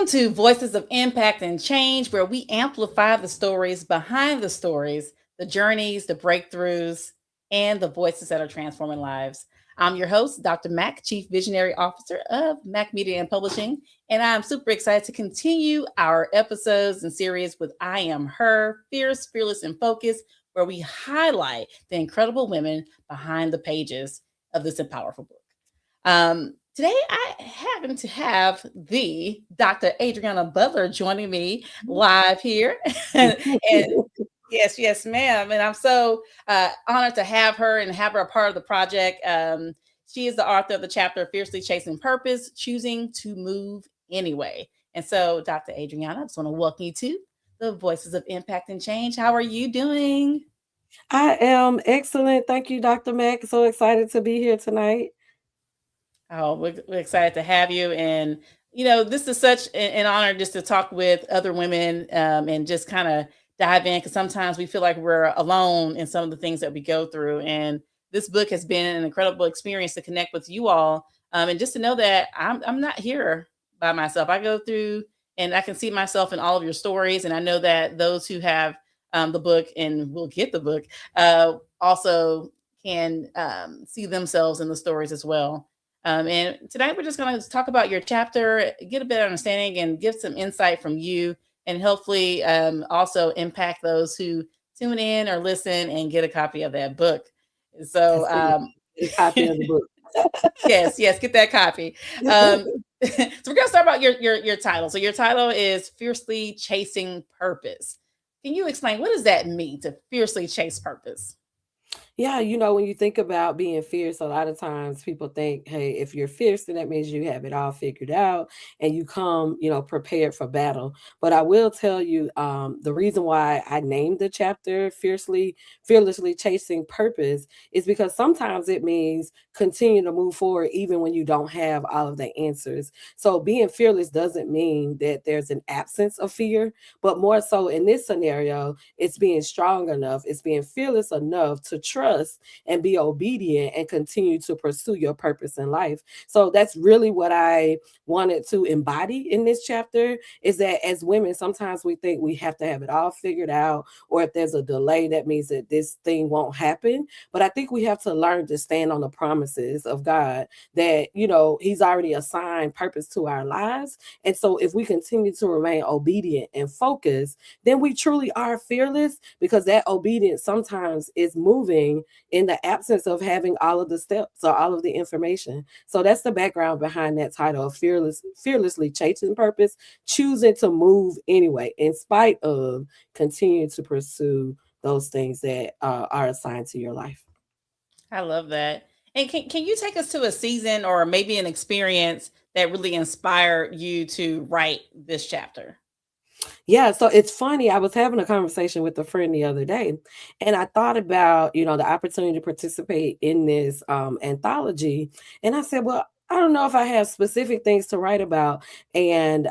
to Voices of Impact and Change, where we amplify the stories behind the stories, the journeys, the breakthroughs, and the voices that are transforming lives. I'm your host, Dr. Mack, Chief Visionary Officer of Mack Media and Publishing, and I'm super excited to continue our episodes and series with I Am Her, Fierce, Fearless, and Focused, where we highlight the incredible women behind the pages of this powerful book. Today, I happen to have the Dr. Adrianna Butler joining me live here. And yes, ma'am. And I'm so honored to have her and have her a part of the project. She is the author of the chapter Fiercely Chasing Purpose, Choosing to Move Anyway. And so, Dr. Adrianna, I just want to welcome you to the Voices of Impact and Change. How are you doing? I am excellent. Thank you, Dr. Mack. So excited to be here tonight. Oh, we're excited to have you. And, this is such an honor just to talk with other women and just kind of dive in because sometimes we feel like we're alone in some of the things that we go through. And this book has been an incredible experience to connect with you all and just to know that I'm not here by myself. I go through and I can see myself in all of your stories. And I know that those who have the book and will get the book also can see themselves in the stories as well. And tonight we're just going to talk about your chapter, get a better understanding, and give some insight from you, and hopefully also impact those who tune in or listen and get a copy of that book. So, That's it. A copy of the book. yes, get that copy. So we're going to start about your title. So your title is Fiercely Chasing Purpose. Can you explain what does that mean to fiercely chase purpose? Yeah, when you think about being fierce, a lot of times people think, hey, if you're fierce, then that means you have it all figured out and you come, prepared for battle. But I will tell you, the reason why I named the chapter Fearlessly Chasing Purpose is because sometimes it means continue to move forward even when you don't have all of the answers. So being fearless doesn't mean that there's an absence of fear, but more so in this scenario, it's being strong enough, it's being fearless enough to trust and be obedient and continue to pursue your purpose in life. So that's really what I wanted to embody in this chapter, is that as women, sometimes we think we have to have it all figured out, or if there's a delay, that means that this thing won't happen. But I think we have to learn to stand on the promises of God that, He's already assigned purpose to our lives. And so if we continue to remain obedient and focused, then we truly are fearless, because that obedience sometimes is moving in the absence of having all of the steps or all of the information. So that's the background behind that title of Fearlessly Chasing Purpose, choosing to move anyway, in spite of continuing to pursue those things that are assigned to your life. I love that. And can you take us to a season or maybe an experience that really inspired you to write this chapter? Yeah, so it's funny. I was having a conversation with a friend the other day, and I thought about, the opportunity to participate in this anthology. And I said, well, I don't know if I have specific things to write about. And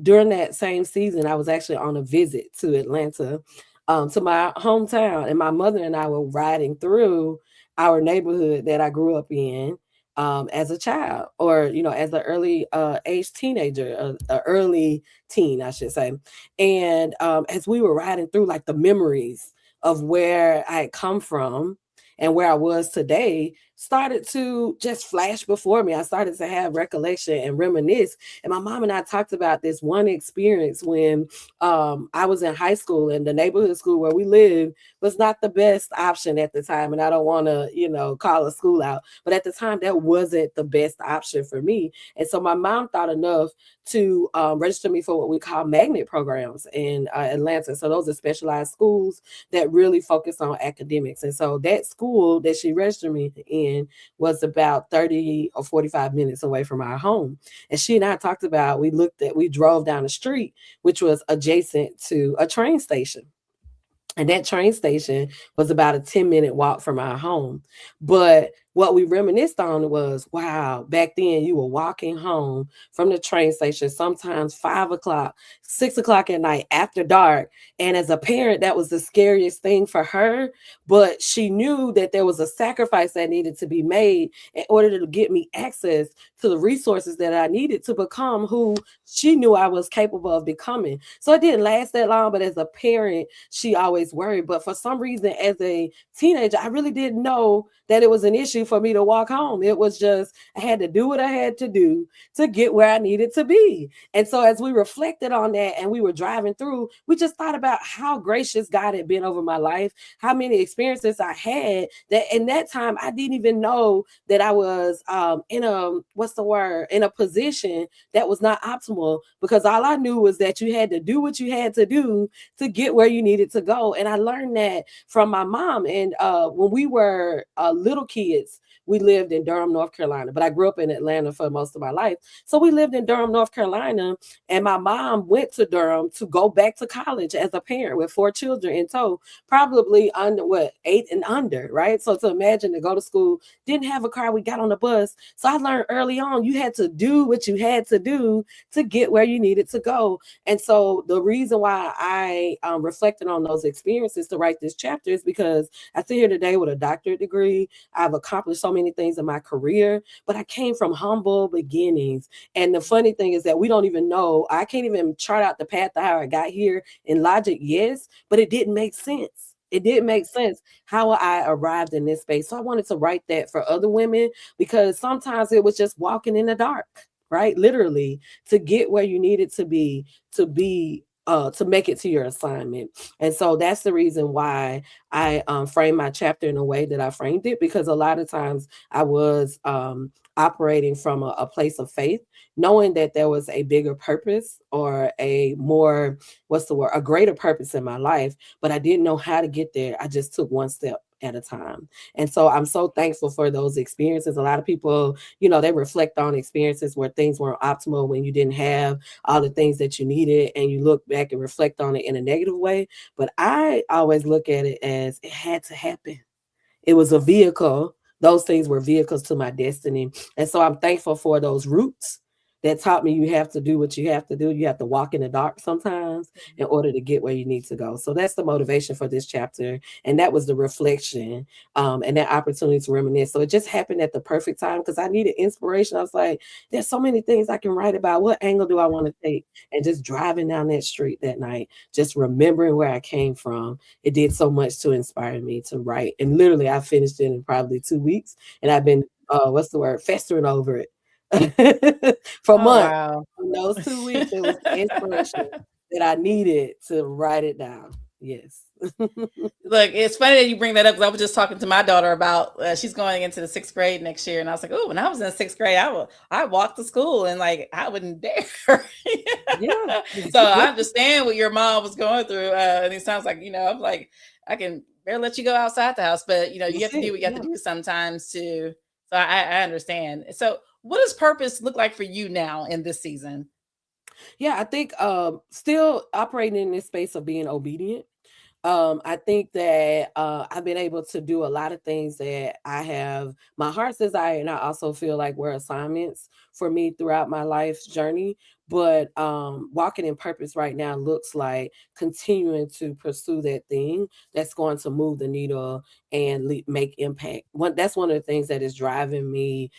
during that same season, I was actually on a visit to Atlanta, to my hometown, and my mother and I were riding through our neighborhood that I grew up in as a child, or as an early age teenager, early teen, I should say. And as we were riding through, like, the memories of where I had come from and where I was today started to just flash before me. I started to have recollection and reminisce. And my mom and I talked about this one experience when I was in high school, and the neighborhood school where we lived was not the best option at the time. And I don't want to, call a school out, but at the time that wasn't the best option for me. And so my mom thought enough to register me for what we call magnet programs in Atlanta. So those are specialized schools that really focus on academics. And so that school that she registered me in was about 30 or 45 minutes away from our home. And she and I talked about, we drove down the street, which was adjacent to a train station. And that train station was about a 10-minute walk from our home. But what we reminisced on was, wow, back then you were walking home from the train station, sometimes 5 o'clock, 6 o'clock at night after dark. And as a parent, that was the scariest thing for her. But she knew that there was a sacrifice that needed to be made in order to get me access to the resources that I needed to become who she knew I was capable of becoming. So it didn't last that long, but as a parent, she always worried. But for some reason, as a teenager, I really didn't know that it was an issue for me to walk home. It was just, I had to do what I had to do to get where I needed to be. And so as we reflected on that and we were driving through, we just thought about how gracious God had been over my life, how many experiences I had that in that time I didn't even know that I was in a, what's the word, in a position that was not optimal, because all I knew was that you had to do what you had to do to get where you needed to go. And I learned that from my mom. And when we were little kids, we lived in Durham, North Carolina, but I grew up in Atlanta for most of my life. So we lived in Durham, North Carolina, and my mom went to Durham to go back to college as a parent with 4 children in tow, probably under what, 8 and under, right? So to imagine to go to school, didn't have a car, we got on the bus. So I learned early on you had to do what you had to do to get where you needed to go. And so the reason why I reflected on those experiences to write this chapter is because I sit here today with a doctorate degree. I've accomplished so many things in my career, but I came from humble beginnings. And the funny thing is that we don't even know, I can't even chart out the path to how I got here in logic, yes, but it didn't make sense. It didn't make sense how I arrived in this space. So I wanted to write that for other women, because sometimes it was just walking in the dark, right? Literally, to get where you needed to be to make it to your assignment. And so that's the reason why I framed my chapter in a way that I framed it, because a lot of times I was operating from a place of faith, knowing that there was a bigger purpose or a more, what's the word, a greater purpose in my life, but I didn't know how to get there. I just took one step at a time. And so I'm so thankful for those experiences. A lot of people, they reflect on experiences where things weren't optimal, when you didn't have all the things that you needed, and you look back and reflect on it in a negative way. But I always look at it as it had to happen. It was a vehicle. Those things were vehicles to my destiny. And so I'm thankful for those roots that taught me you have to do what you have to do. You have to walk in the dark sometimes in order to get where you need to go. So that's the motivation for this chapter. And that was the reflection, and that opportunity to reminisce. So it just happened at the perfect time, because I needed inspiration. I was like, there's so many things I can write about. What angle do I want to take? And just driving down that street that night, just remembering where I came from, it did so much to inspire me to write. And literally, I finished it in probably 2 weeks, and I've been what's the word, festering over it for Oh, months. wow. In those 2 weeks, it was the inspiration that I needed to write it down. Yes. Look, it's funny that you bring that up, because I was just talking to my daughter about she's going into the 6th grade next year, and I was like, "Oh, when I was in the 6th grade, I walked to school, and like I wouldn't dare." Yeah. So I understand what your mom was going through, and it sounds like I'm like, I can better let you go outside the house, but you That's have to do it. what you have to Yeah. do sometimes too. So I understand. So what does purpose look like for you now in this season? Yeah, I think still operating in this space of being obedient. I think that I've been able to do a lot of things that I have my heart's desire, and I also feel like were assignments for me throughout my life's journey. But walking in purpose right now looks like continuing to pursue that thing that's going to move the needle and make impact. That's one of the things that is driving me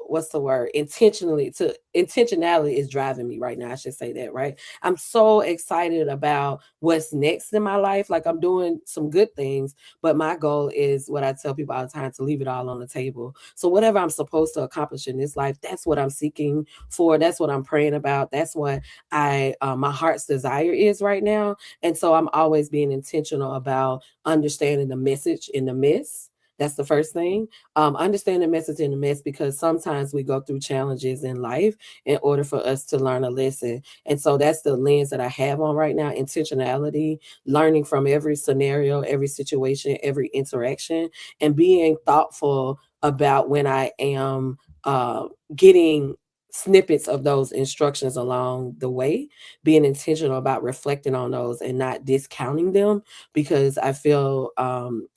what's the word, intentionality is driving me right now, I should say that, right? I'm so excited about what's next in my life. Like, I'm doing some good things, but my goal is what I tell people all the time, to leave it all on the table. So whatever I'm supposed to accomplish in this life, that's what I'm seeking for. That's what I'm praying about. That's what my heart's desire is right now. And so I'm always being intentional about understanding the message in the mess. That's the first thing. Understand the message in the mess, because sometimes we go through challenges in life in order for us to learn a lesson. And so that's the lens that I have on right now: intentionality, learning from every scenario, every situation, every interaction, and being thoughtful about when I am getting snippets of those instructions along the way, being intentional about reflecting on those and not discounting them, because I feel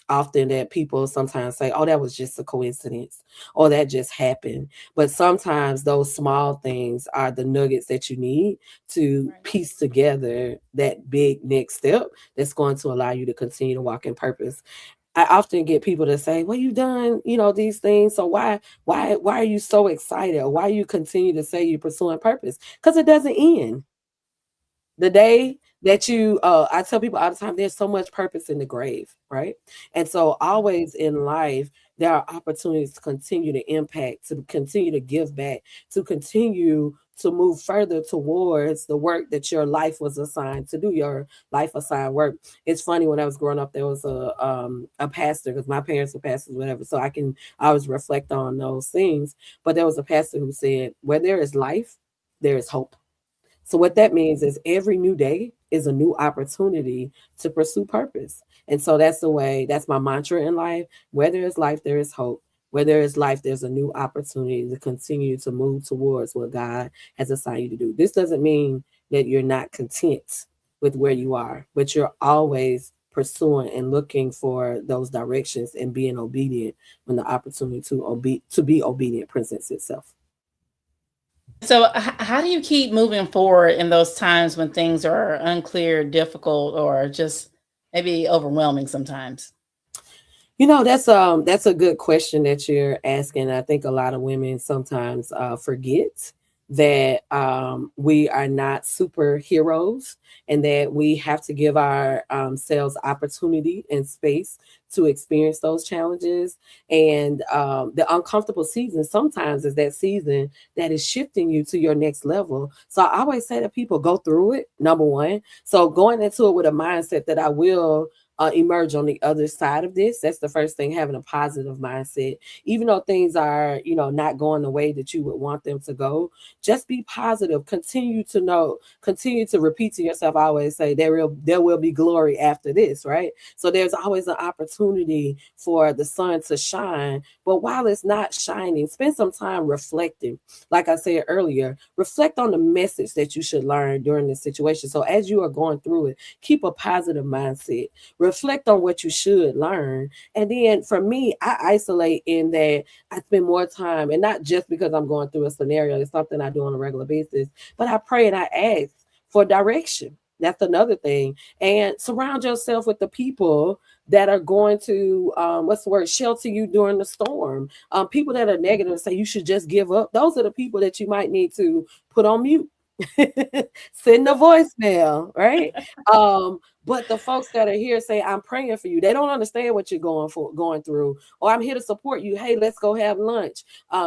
often that people sometimes say, oh, that was just a coincidence, or that just happened. But sometimes those small things are the nuggets that you need to Right. piece together that big next step that's going to allow you to continue to walk in purpose. I often get people to say, "Well, you done, these things. So why are you so excited? Or why you continue to say you're pursuing purpose? Because it doesn't end. The day that I tell people all the time, there's so much purpose in the grave, right? And so always in life, there are opportunities to continue to impact, to continue to give back, to continue to move further towards the work that your life was assigned to do, your life assigned work. It's funny, when I was growing up, there was a pastor, because my parents were pastors, whatever. So I always reflect on those things. But there was a pastor who said, where there is life, there is hope. So what that means is every new day is a new opportunity to pursue purpose. And so that's my mantra in life. Where there is life, there is hope. Where there is life, there's a new opportunity to continue to move towards what God has assigned you to do. This doesn't mean that you're not content with where you are, but you're always pursuing and looking for those directions and being obedient when the opportunity to be obedient presents itself. So, how do you keep moving forward in those times when things are unclear, difficult, or just maybe overwhelming sometimes? That's a good question that you're asking. I think a lot of women sometimes forget that we are not superheroes, and that we have to give our selves opportunity and space to experience those challenges. And the uncomfortable season sometimes is that season that is shifting you to your next level. So I always say to people, go through it, number one. So going into it with a mindset that I will emerge on the other side of this. That's the first thing, having a positive mindset. Even though things are, not going the way that you would want them to go, just be positive. Continue to repeat to yourself. I always say there will be glory after this, right? So there's always an opportunity for the sun to shine. But while it's not shining, spend some time reflecting. Like I said earlier, reflect on the message that you should learn during this situation. So as you are going through it, keep a positive mindset. Reflect on what you should learn. And then for me, I isolate in that I spend more time, and not just because I'm going through a scenario, it's something I do on a regular basis, but I pray and I ask for direction. That's another thing. And surround yourself with the people that are going to, what's the word, shelter you during the storm. People that are negative and say you should just give up. Those are the people that you might need to put on mute. Send a voicemail, right? But the folks that are here say, I'm praying for you. They don't understand what you're going through. Or I'm here to support you. Hey, let's go have lunch.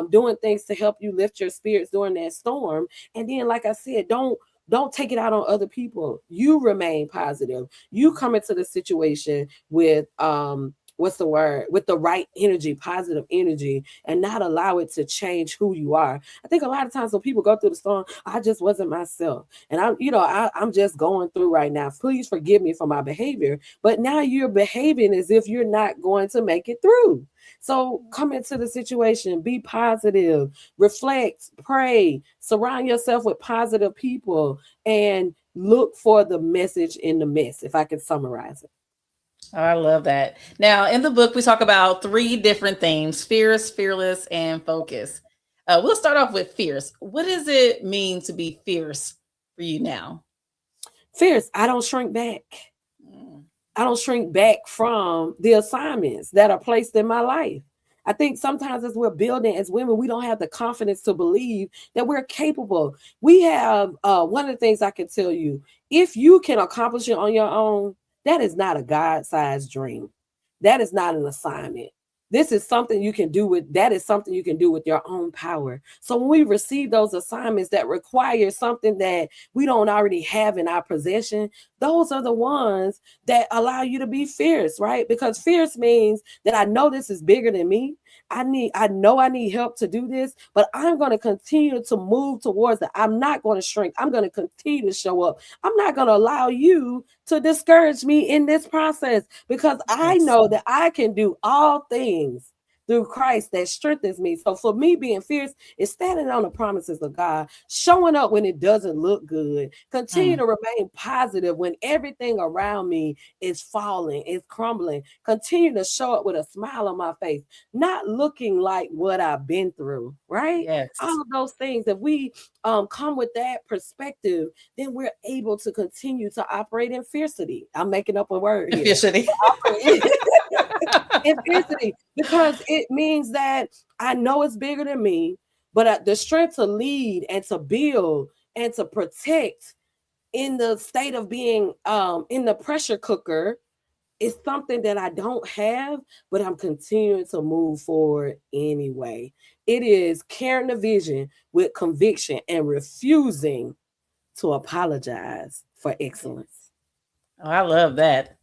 Doing things to help you lift your spirits during that storm. And then, like I said, don't take it out on other people. You remain positive. You come into the situation with what's the word, with the right energy, positive energy, and not allow it to change who you are. I think a lot of times when people go through the storm, I just wasn't myself. And I'm just going through right now. Please forgive me for my behavior. But now you're behaving as if you're not going to make it through. So come into the situation, be positive, reflect, pray, surround yourself with positive people, and look for the message in the mess, if I could summarize it. Oh, I love that. Now, in the book, we talk about three different themes: fierce, fearless, and focus. We'll start off with fierce. What does it mean to be fierce for you now? Fierce, I don't shrink back. Mm. I don't shrink back from the assignments that are placed in my life. I think sometimes as we're building as women, we don't have the confidence to believe that we're capable. We have one of the things I can tell you: if you can accomplish it on your own, that is not a God-sized dream. That is not an assignment. This is something you can do with that is something you can do with your own power. So when we receive those assignments that require something that we don't already have in our possession, those are the ones that allow you to be fierce, right? Because fierce means that I know this is bigger than me. I know I need help to do this, but I'm going to continue to move towards it. I'm not going to shrink. I'm going to continue to show up. I'm not going to allow you to discourage me in this process, because I Yes. know that I can do all things through Christ that strengthens me. So for me, being fierce is standing on the promises of God, showing up when it doesn't look good, continue Mm. to remain positive when everything around me is falling, is crumbling, continue to show up with a smile on my face, not looking like what I've been through, right? All Yes. of those things, if we come with that perspective, then we're able to continue to operate in fiercity. I'm making up a word here. Officially. Operate in fiercity because it means that I know it's bigger than me, but the strength to lead and to build and to protect in the state of being in the pressure cooker is something that I don't have, but I'm continuing to move forward anyway. It is carrying the vision with conviction and refusing to apologize for excellence. Oh, I love that.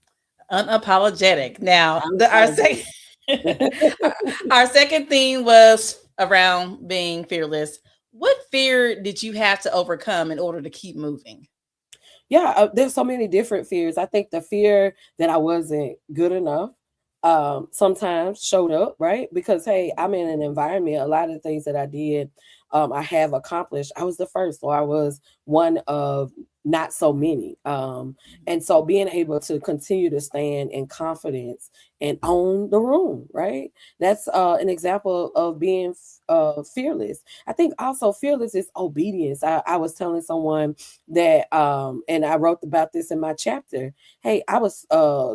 Unapologetic. Now, Unapologetic. our our second theme was around being fearless. What fear did you have to overcome in order to keep moving? Yeah, there's so many different fears. I think the fear that I wasn't good enough sometimes showed up, right? Because hey, I'm in an environment. A lot of the things that I did, I have accomplished. I was the first, or I was one of not so many. And so being able to continue to stand in confidence and own the room, right? That's an example of being fearless. I think also fearless is obedience. I was telling someone that and I wrote about this in my chapter. Hey, I was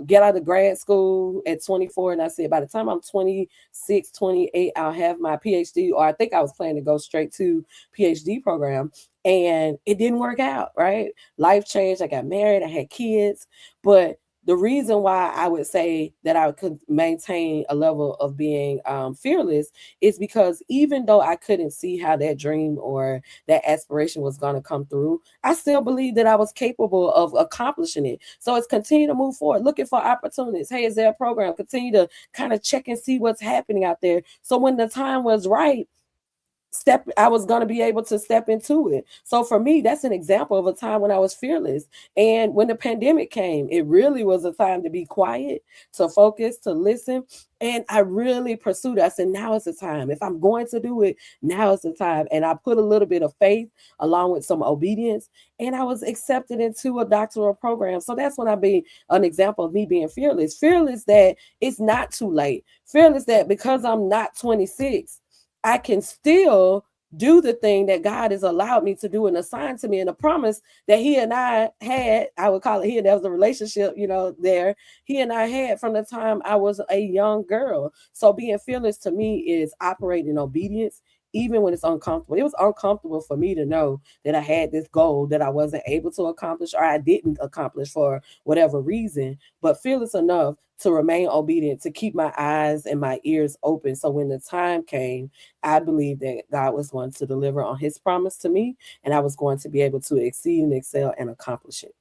get out of grad school at 24 and I said by the time I'm 26, 28, I'll have my PhD, or I think I was planning to go straight to PhD program, and it didn't work out, right? Life changed. I got married, I had kids, but the reason why I would say that I could maintain a level of being fearless is because even though I couldn't see how that dream or that aspiration was going to come through, I still believe that I was capable of accomplishing it. So it's continue to move forward, looking for opportunities. Hey, is there a program? Continue to kind of check and see what's happening out there. So when the time was right, I was going to be able to step into it. So for me, that's an example of a time when I was fearless. And when the pandemic came, it really was a time to be quiet, to focus, to listen. And I really pursued it. I said, now is the time. If I'm going to do it, now is the time. And I put a little bit of faith along with some obedience, and I was accepted into a doctoral program. So that's when I be an example of me being fearless. Fearless that it's not too late. Fearless that because I'm not 26, I can still do the thing that God has allowed me to do and assigned to me, and a promise that He and I had. I would call it He, and that was a relationship, there. He and I had from the time I was a young girl. So being fearless to me is operating in obedience, even when it's uncomfortable. It was uncomfortable for me to know that I had this goal that I wasn't able to accomplish, or I didn't accomplish for whatever reason, but fearless enough to remain obedient, to keep my eyes and my ears open. So when the time came, I believed that God was going to deliver on His promise to me, and I was going to be able to exceed and excel and accomplish it.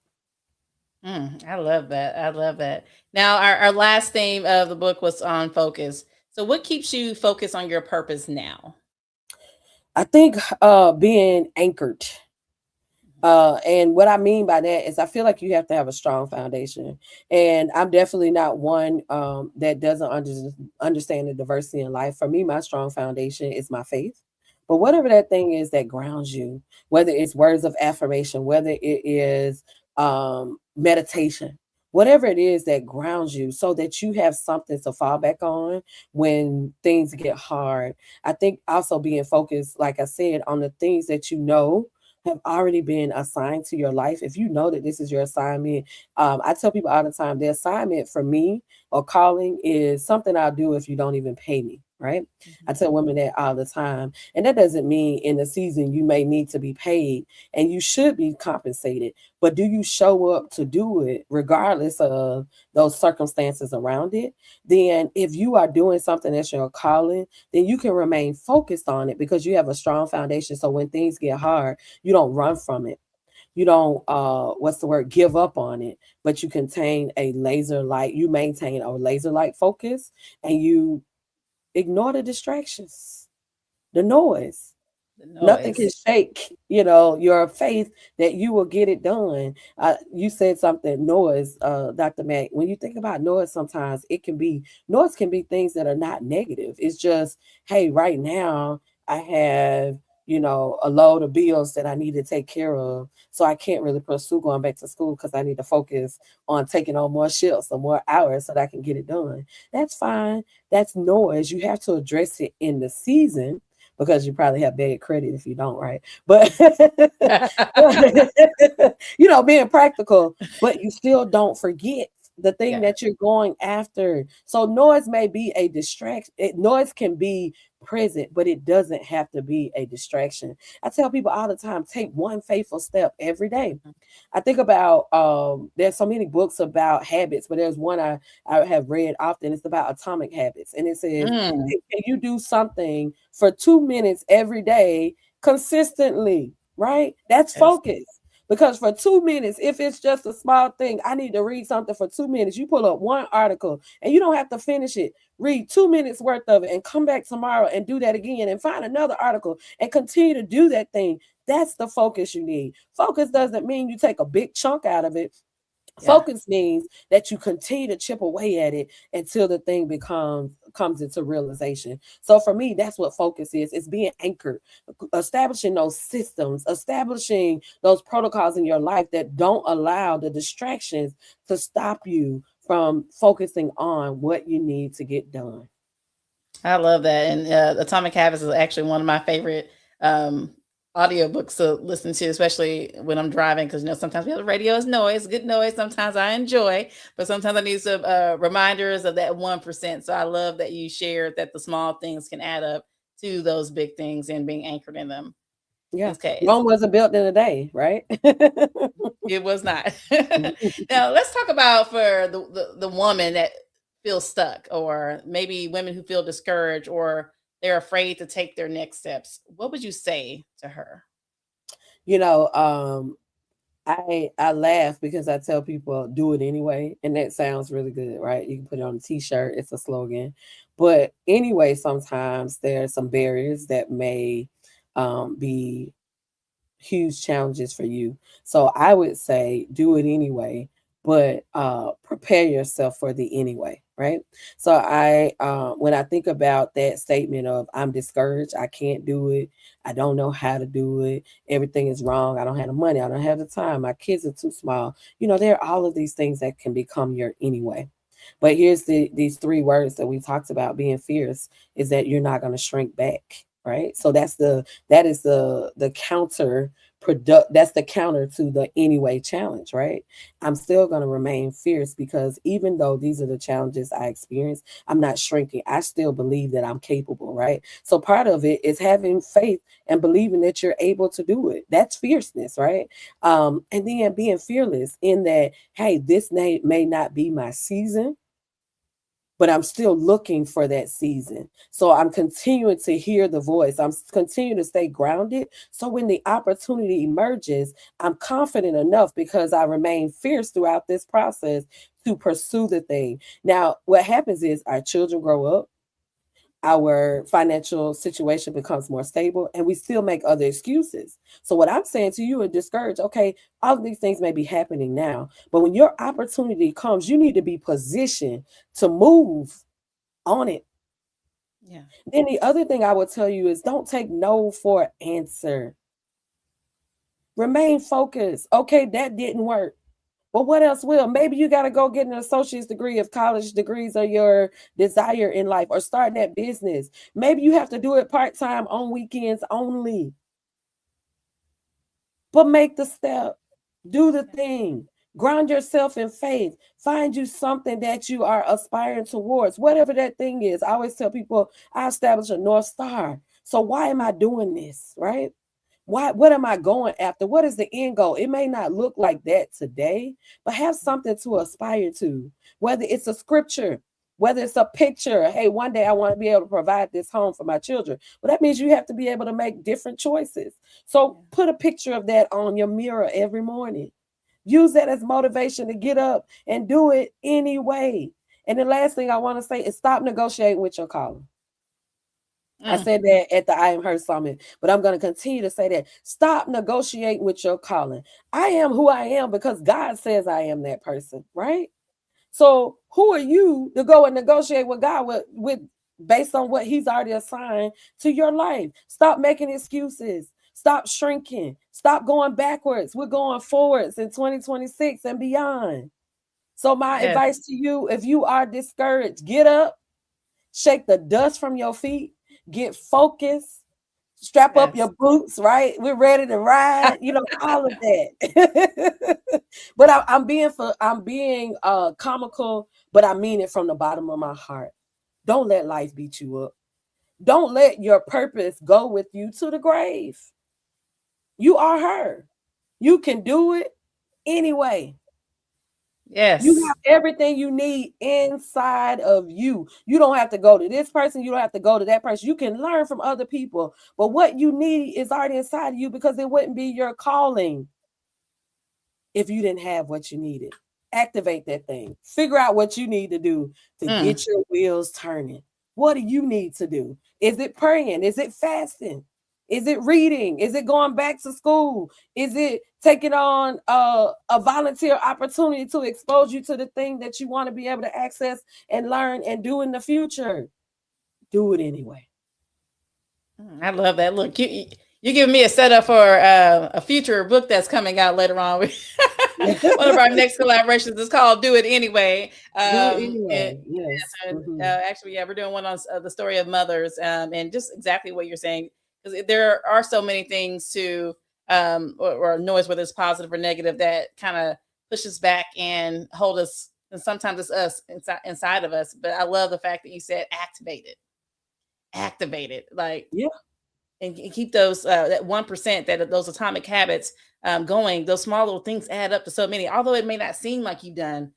I love that. I love that. Now, our last theme of the book was on focus. So, what keeps you focused on your purpose now? I think being anchored. And what I mean by that is I feel like you have to have a strong foundation. And I'm definitely not one that doesn't understand the diversity in life. For me, my strong foundation is my faith. But whatever that thing is that grounds you, whether it's words of affirmation, whether it is meditation, whatever it is that grounds you so that you have something to fall back on when things get hard. I think also being focused, like I said, on the things that you know have already been assigned to your life. If you know that this is your assignment, I tell people all the time, the assignment for me or calling is something I'll do if you don't even pay me, right? I Mhm. tell women that all the time. And that doesn't mean in the season you may need to be paid, and you should be compensated. But do you show up to do it regardless of those circumstances around it? Then if you are doing something that's your calling, then you can remain focused on it because you have a strong foundation. So when things get hard, you don't run from it. You don't what's the word, give up on it, but you maintain a laser light focus, and you ignore the distractions, the noise. The Nothing can noise. shake, your faith that you will get it done. You said something, noise, Dr. Mack. When you think about noise, sometimes noise can be things that are not negative. It's just, hey, right now I have, a load of bills that I need to take care of. So I can't really pursue going back to school because I need to focus on taking on more shifts or more hours so that I can get it done. That's fine. That's noise. You have to address it in the season because you probably have bad credit if you don't, right? But being practical, but you still don't forget the thing Yeah. that you're going after. So noise may be a distraction. Noise can be present, but it doesn't have to be a distraction. I tell people all the time, take one faithful step every day. I think about there's so many books about habits, but there's one I have read often. It's about atomic habits. And it says, Mm, hey, can you do something for 2 minutes every day consistently? Right? That's yes. focus. Because for 2 minutes, if it's just a small thing, I need to read something for 2 minutes. You pull up one article and you don't have to finish it. Read 2 minutes worth of it and come back tomorrow and do that again and find another article and continue to do that thing. That's the focus you need. Focus doesn't mean you take a big chunk out of it. Yeah. Focus means that you continue to chip away at it until the thing comes into realization. So for me, that's what focus is. It's being anchored, establishing those systems, establishing those protocols in your life that don't allow the distractions to stop you from focusing on what you need to get done. I love that. And Atomic Habits is actually one of my favorite um, audiobooks to listen to, especially when I'm driving, because sometimes we have the radio is noise, good noise. Sometimes I enjoy, but sometimes I need some reminders of that 1%. So I love that you shared that the small things can add up to those big things and being anchored in them. Yeah. Okay. Rome wasn't built in a day, right? It was not. Now let's talk about for the woman that feels stuck, or maybe women who feel discouraged, or they're afraid to take their next steps. What would you say to her? you know, um, I laugh because I tell people do it anyway, and that sounds really good, right? You can put it on a t-shirt, it's a slogan. But anyway, sometimes there are some barriers that may be huge challenges for you. So I would say do it anyway, but prepare yourself for the anyway, right? So when I think about that statement of I'm discouraged, I can't do it, I don't know how to do it, everything is wrong, I don't have the money, I don't have the time, my kids are too small. There are all of these things that can become your anyway. But here's these three words that we talked about being fierce is that you're not going to shrink back, right? So that is the that's the counter to the anyway challenge, right? I'm still going to remain fierce because even though these are the challenges I experience, I'm not shrinking. I still believe that I'm capable, right? So part of it is having faith and believing that you're able to do it. That's fierceness, right? And then being fearless in that, hey, this may not be my season, but I'm still looking for that season. So I'm continuing to hear the voice. I'm continuing to stay grounded. So when the opportunity emerges, I'm confident enough because I remain fierce throughout this process to pursue the thing. Now, what happens is our children grow up, our financial situation becomes more stable, and we still make other excuses. So what I'm saying to you and discouraged, okay, all of these things may be happening now, but when your opportunity comes, you need to be positioned to move on it. Yeah. Then the other thing I would tell you is don't take no for an answer. Remain focused. Okay, that didn't work. Well, what else will? Maybe you got to go get an associate's degree if college degrees are your desire in life, or start that business. Maybe you have to do it part time on weekends only, but make the step, do the Yeah. thing, ground yourself in faith, find you something that you are aspiring towards, whatever that thing is. I always tell people I establish a North Star. So, why am I doing this, right? What am I going after? What is the end goal? It may not look like that today, but have something to aspire to, whether it's a scripture, whether it's a picture. Hey, one day I want to be able to provide this home for my children. Well, that means you have to be able to make different choices. So Yeah. put a picture of that on your mirror every morning. Use that as motivation to get up and do it anyway. And the last thing I want to say is stop negotiating with your calling. I Mm, said that at the I Am Her Summit, but I'm going to continue to say that. Stop negotiating with your calling. I am who I am because God says I am that person, right? So who are you to go and negotiate with God with based on what He's already assigned to your life? Stop making excuses. Stop shrinking. Stop going backwards. We're going forwards in 2026 and beyond. So my yes, advice to you, if you are discouraged, get up, shake the dust from your feet, get focused, strap up yes. your boots, right? We're ready to ride, all of that. But I'm being comical, but I mean it from the bottom of my heart. Don't let life beat you up. Don't let your purpose go with you to the grave. You are her. You can do it anyway. You Yes. have everything you need inside of you. You don't have to go to this person. You don't have to go to that person. You can learn from other people. But what you need is already inside of you because it wouldn't be your calling if you didn't have what you needed. Activate that thing. Figure out what you need to do to Mm, get your wheels turning. What do you need to do? Is it praying? Is it fasting? Is it reading? Is it going back to school? Is it taking on a volunteer opportunity to expose you to the thing that you want to be able to access and learn and do in the future? Do it anyway. I love that. Look, you giving me a setup for a future book that's coming out later on. One of our next collaborations is called "Do It Anyway." Do it And, anyway. Yes. and Hmm. actually, yeah, we're doing one on the story of mothers, and just exactly what you're saying, because there are so many things to or noise, whether it's positive or negative, that kind of pushes back and hold us. And sometimes it's us inside of us. But I love the fact that you said activate it, like, Yeah. and keep those that 1%, that those atomic habits going. Those small little things add up to so many, although it may not seem like you've done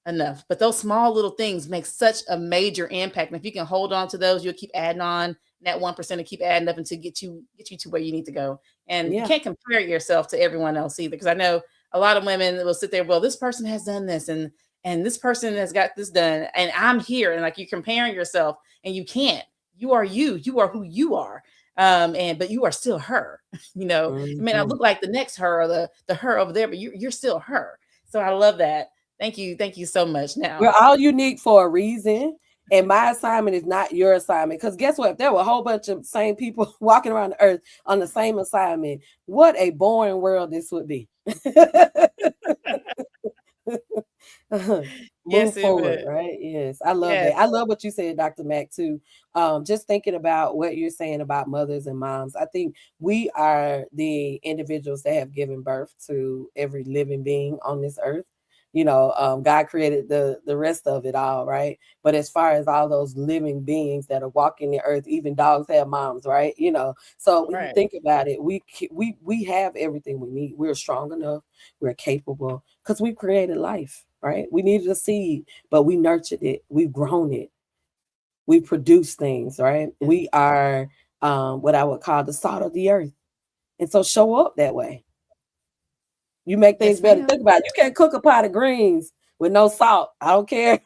enough, but those small little things make such a major impact. And if you can hold on to those, you'll keep adding on that 1% and keep adding up until get you to where you need to go. And you Yeah. can't compare yourself to everyone else either, because I know a lot of women will sit there, well, this person has done this, and this person has got this done, and I'm here, and like, you're comparing yourself, and you can't. You are you. You are who you are. And but you are still her. It may not Hmm. look like the next her, or the her over there, but you're still her. So I love that. Thank you so much. We're Now, all unique for a reason. And my assignment is not your assignment. Because guess what? If there were a whole bunch of same people walking around the earth on the same assignment, what a boring world this would be. Move yes, it forward, would. right? Yes, I love Yes, that. I love what you said, Dr. Mack, too. Just thinking about what you're saying about mothers and moms. I think we are the individuals that have given birth to every living being on this earth. God created the rest of it all, right? But as far as all those living beings that are walking the earth, even dogs have moms, right? So when you right. think about it, we have everything we need. We're strong enough, we're capable because we created life, right? We needed a seed, but we nurtured it, we've grown it, we produce things, right? Yes, We are what I would call the salt of the earth. And so show up that way. You make things yes, better. ma'am. Think about it. You can't cook a pot of greens with no salt. I don't care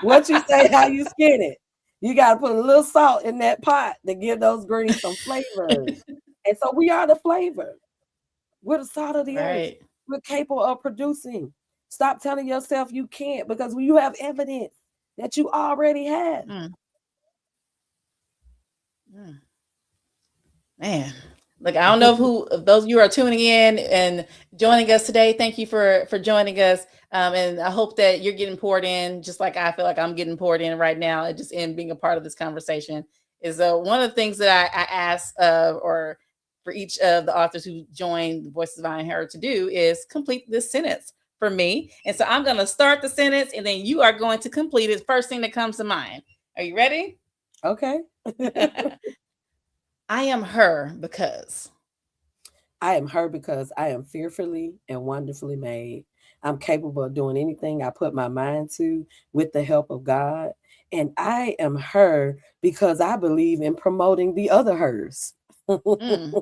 what you say, how you skin it. You got to put a little salt in that pot to give those greens some flavor. And so we are the flavor. We're the salt of the earth. Right. We're capable of producing. Stop telling yourself you can't because you have evidence that you already have. Mm, mm. Man, look, I don't know if those of you are tuning in and joining us today. Thank you for joining us, and I hope that you're getting poured in, just like I feel like I'm getting poured in right now, and just in being a part of this conversation. Is one of the things that I ask, or for each of the authors who join the Voices of I Inherit to do, is complete this sentence for me. And so I'm going to start the sentence, and then you are going to complete it. First thing that comes to mind. Are you ready? Okay. I am her because. I am her because I am fearfully and wonderfully made. I'm capable of doing anything I put my mind to with the help of God. And I am her because I believe in promoting the other hers. Mm.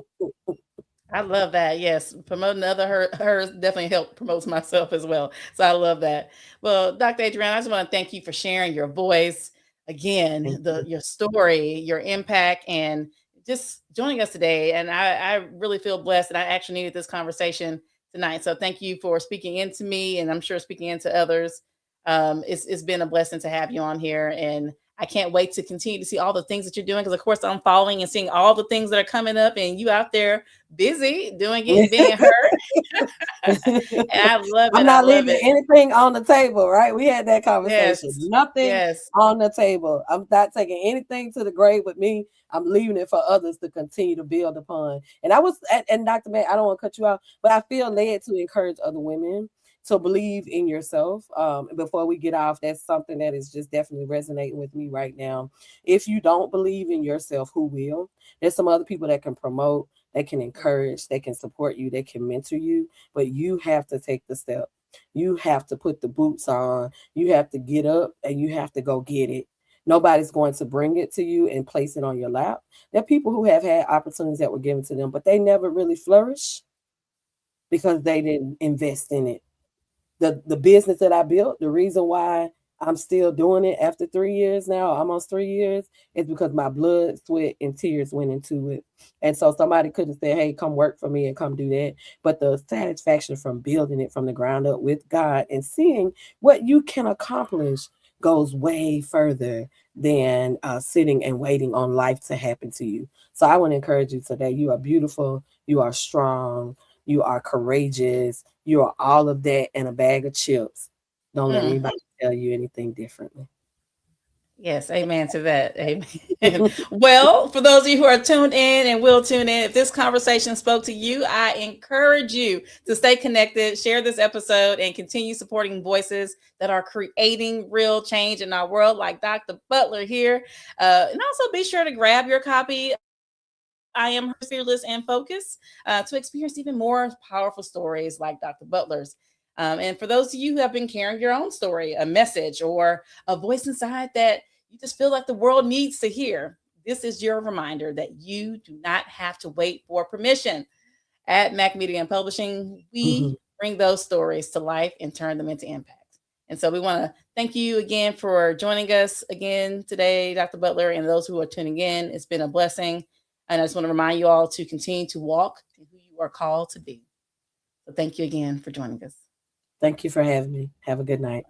I love that. Yes, promoting the other hers definitely help promotes myself as well. So I love that. Well, Dr. Adrianna, I just want to thank you for sharing your voice, again Thank the you. your story, your impact, and just joining us today. And I really feel blessed, and I actually needed this conversation tonight. So thank you for speaking into me, and I'm sure speaking into others. It's been a blessing to have you on here, and I can't wait to continue to see all the things that you're doing. Because of course I'm following and seeing all the things that are coming up, and you out there busy doing it, being heard. And I love I'm it. I not love leaving it. anything on the table, right? We had that conversation. Yes, Nothing yes. on the table. I'm not taking anything to the grave with me. I'm leaving it for others to continue to build upon. And I was, and Dr. Matt, I don't want to cut you out, but I feel led to encourage other women to believe in yourself. Before we get off, that's something that is just definitely resonating with me right now. If you don't believe in yourself, who will? There's some other people that can promote, that can encourage, that can support you, that can mentor you, but you have to take the step. You have to put the boots on. You have to get up and you have to go get it. Nobody's going to bring it to you and place it on your lap. There are people who have had opportunities that were given to them, but they never really flourish because they didn't invest in it. The business that I built, the reason why I'm still doing it after 3 years now, almost 3 years, is because my blood, sweat, and tears went into it. And so somebody could have said, hey, come work for me and come do that. But the satisfaction from building it from the ground up with God and seeing what you can accomplish goes way further than sitting and waiting on life to happen to you. So I want to encourage you today. You are beautiful. You are strong. You are courageous. You are all of that and a bag of chips. Don't let Mm. anybody tell you anything differently. Yes, amen to that. Amen. Well, for those of you who are tuned in and will tune in, if this conversation spoke to you, I encourage you to stay connected, share this episode, and continue supporting voices that are creating real change in our world, like Dr. Butler here. And also be sure to grab your copy. I am her fearless and focused to experience even more powerful stories like Dr. Butler's. And for those of you who have been carrying your own story, a message, or a voice inside that you just feel like the world needs to hear, this is your reminder that you do not have to wait for permission. At Mac Media and Publishing, we bring those stories to life and turn them into impact. And so we want to thank you again for joining us again today, Dr. Butler, and those who are tuning in. It's been a blessing. And I just want to remind you all to continue to walk in who you are called to be. So thank you again for joining us. Thank you for having me. Have a good night.